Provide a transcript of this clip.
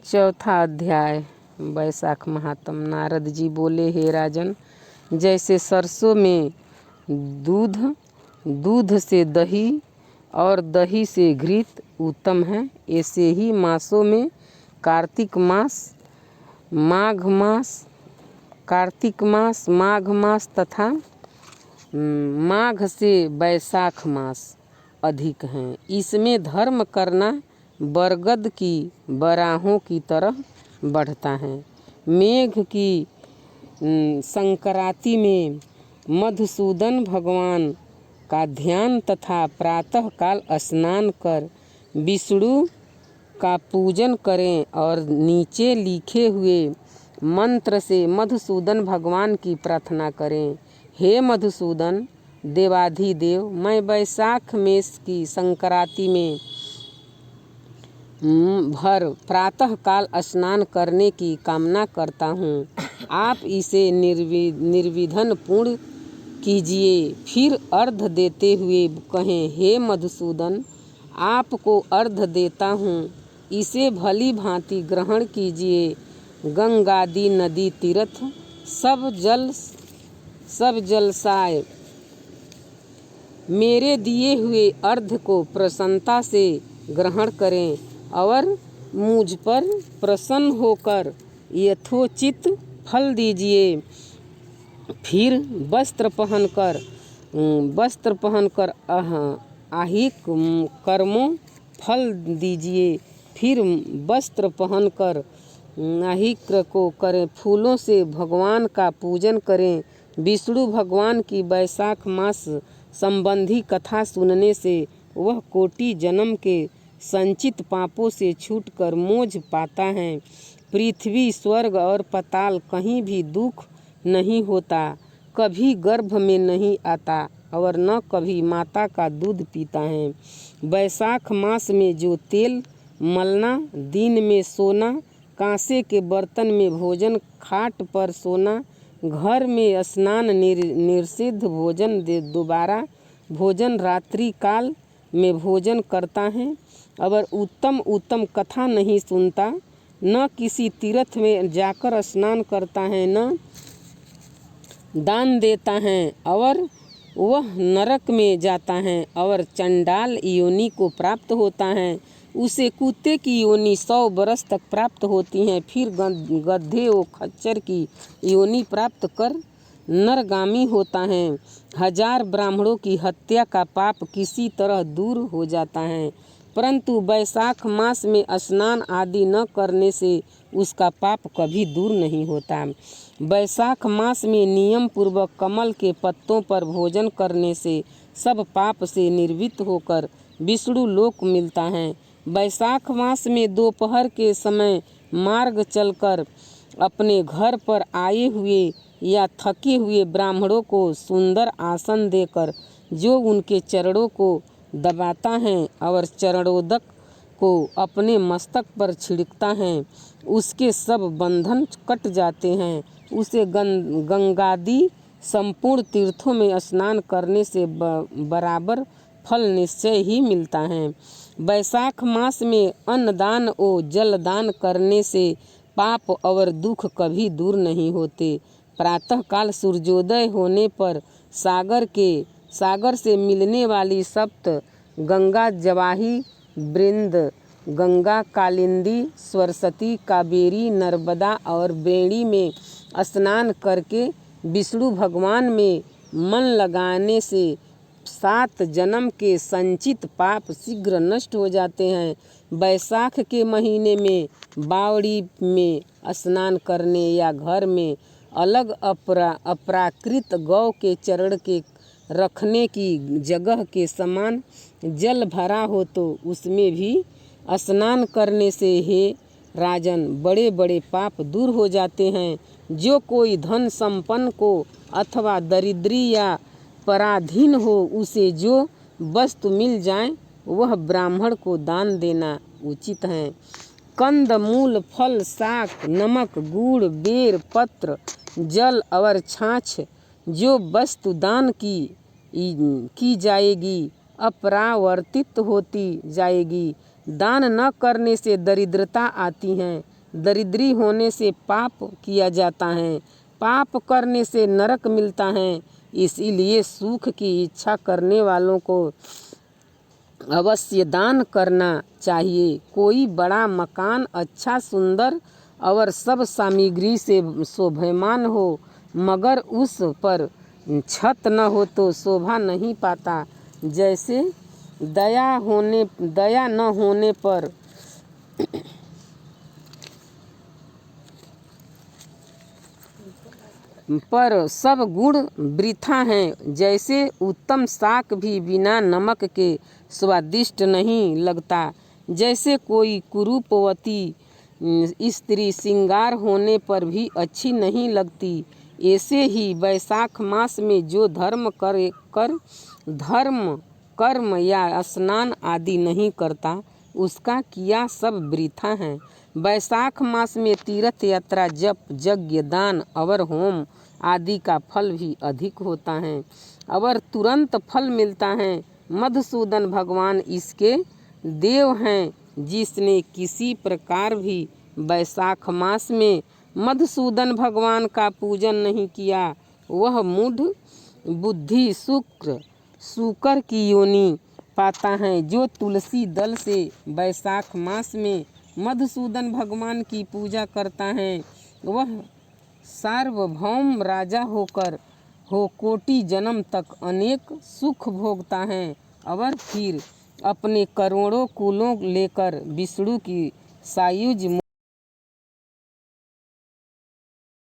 चौथा अध्याय वैशाख महात्म। नारद जी बोले, हे राजन, जैसे सरसों में दूध, दूध से दही और दही से घृत उत्तम है, ऐसे ही मासों में कार्तिक मास, माघ मास, कार्तिक मास, माघ मास तथा माघ से वैशाख मास अधिक हैं। इसमें धर्म करना बरगद की बराहों की तरह बढ़ता है। मेघ की संक्रांति में मधुसूदन भगवान का ध्यान तथा प्रातः काल स्नान कर विष्णु का पूजन करें और नीचे लिखे हुए मंत्र से मधुसूदन भगवान की प्रार्थना करें। हे मधुसूदन देवाधिदेव, मैं वैशाख मेष की संक्रांति में भर प्रातः काल स्नान करने की कामना करता हूँ। आप इसे निर्विघ्न पूर्ण कीजिए। फिर अर्घ देते हुए कहें, हे मधुसूदन, आपको अर्घ देता हूँ, इसे भली भांति ग्रहण कीजिए। गंगादि नदी तीर्थ सब जलसाय मेरे दिए हुए अर्घ को प्रसन्नता से ग्रहण करें और मुझ पर प्रसन्न होकर यथोचित फल दीजिए। फिर वस्त्र पहनकर आहिक कर्मों फल दीजिए। फिर वस्त्र पहनकर आहिक को करें, फूलों से भगवान का पूजन करें। विष्णु भगवान की वैशाख मास संबंधी कथा सुनने से वह कोटि जन्म के संचित पापों से छूटकर मोक्ष पाता है। पृथ्वी, स्वर्ग और पाताल कहीं भी दुख नहीं होता, कभी गर्भ में नहीं आता और न कभी माता का दूध पीता है। वैशाख मास में जो तेल मलना, दिन में सोना, कांसे के बर्तन में भोजन, खाट पर सोना, घर में स्नान, निषिद्ध भोजन, दोबारा भोजन, रात्रि काल में भोजन करता है और उत्तम कथा नहीं सुनता, न किसी तीर्थ में जाकर स्नान करता है, न दान देता है और वह नरक में जाता है और चंडाल योनि को प्राप्त होता है। उसे कुत्ते की योनि 100 वर्ष तक प्राप्त होती है। फिर गधे व खच्चर की योनि प्राप्त कर नरगामी होता है। 1000 ब्राह्मणों की हत्या का पाप किसी तरह दूर हो जाता है, परंतु वैशाख मास में स्नान आदि न करने से उसका पाप कभी दूर नहीं होता। वैशाख मास में नियम पूर्वक कमल के पत्तों पर भोजन करने से सब पाप से निर्वृत्त होकर विष्णु लोक मिलता है। वैशाख मास में दोपहर के समय मार्ग चलकर अपने घर पर आए हुए या थके हुए ब्राह्मणों को सुंदर आसन देकर जो उनके चरणों को दबाता है और चरणोदक को अपने मस्तक पर छिड़कता है, उसके सब बंधन कट जाते हैं। उसे गंगादि संपूर्ण तीर्थों में स्नान करने से बराबर फल निश्चय ही मिलता है। वैशाख मास में अन्नदान और जलदान करने से पाप और दुख कभी दूर नहीं होते। प्रातःकाल सूर्योदय होने पर सागर से मिलने वाली सप्त गंगा, जवाही, बृंद गंगा, कालिंदी, सरस्वती, कावेरी, नर्मदा और बेणी में स्नान करके विष्णु भगवान में मन लगाने से 7 जन्म के संचित पाप शीघ्र नष्ट हो जाते हैं। वैशाख के महीने में बावड़ी में स्नान करने या घर में अलग अपराकृत गौ के चरण के रखने की जगह के समान जल भरा हो तो उसमें भी स्नान करने से, हे राजन, बड़े बड़े पाप दूर हो जाते हैं। जो कोई धन संपन्न को अथवा दरिद्री या पराधीन हो, उसे जो वस्तु मिल जाए वह ब्राह्मण को दान देना उचित है। कंद, मूल, फल, शाक, नमक, गुड़, बेर पत्र, जल और छाछ जो वस्तु दान की जाएगी अपरावर्तित होती जाएगी। दान न करने से दरिद्रता आती है। दरिद्री होने से पाप किया जाता है, पाप करने से नरक मिलता है। इसीलिए सुख की इच्छा करने वालों को अवश्य दान करना चाहिए। कोई बड़ा मकान अच्छा सुंदर और सब सामग्री से शोभायमान हो, मगर उस पर छत न हो तो शोभा नहीं पाता। जैसे दया न होने पर सब गुण वृथा हैं। जैसे उत्तम शाक भी बिना नमक के स्वादिष्ट नहीं लगता। जैसे कोई कुरूपवती स्त्री श्रृंगार होने पर भी अच्छी नहीं लगती, ऐसे ही वैशाख मास में जो धर्म कर्म या स्नान आदि नहीं करता, उसका किया सब वृथा है। वैशाख मास में तीर्थ यात्रा, जप, यज्ञ, दान और होम आदि का फल भी अधिक होता है और तुरंत फल मिलता है। मधुसूदन भगवान इसके देव हैं। जिसने किसी प्रकार भी वैशाख मास में मधुसूदन भगवान का पूजन नहीं किया, वह मूढ़ बुद्धि शुकर की योनि पाता है। जो तुलसी दल से वैशाख मास में मधुसूदन भगवान की पूजा करता है, वह सार्वभौम राजा होकर कोटि जन्म तक अनेक सुख भोगता है और फिर अपने करोड़ों कुलों लेकर विष्णु की सायुज